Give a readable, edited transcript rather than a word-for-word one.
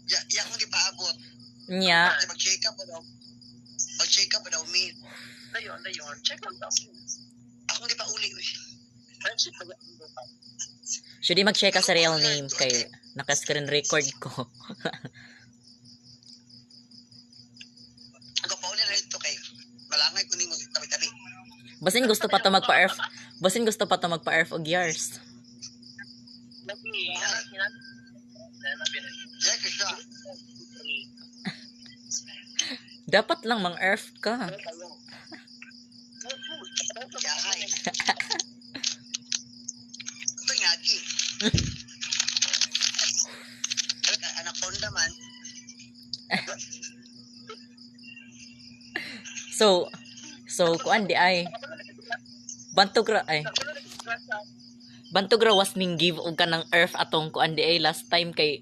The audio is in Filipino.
Ya akong gipaabot. Nya. Mag-check up pa daw. Mag-check up pa daw me. Dayon. Check up daw. Akong gipauli we. Should mag-check ka sa real name kay naka-screen record ko. Ako pauli na ito kay malangay ko nimo tabi-tabi. Basin gusto pa to magpa-earth. Basin gusto pa to magpa-earth og years. Dapat lang mang-earth ka. Ito nga di. Anaconda man. So kuan di ay. Bantog ra was ning give og kanang earth atong kuan di ay last time kay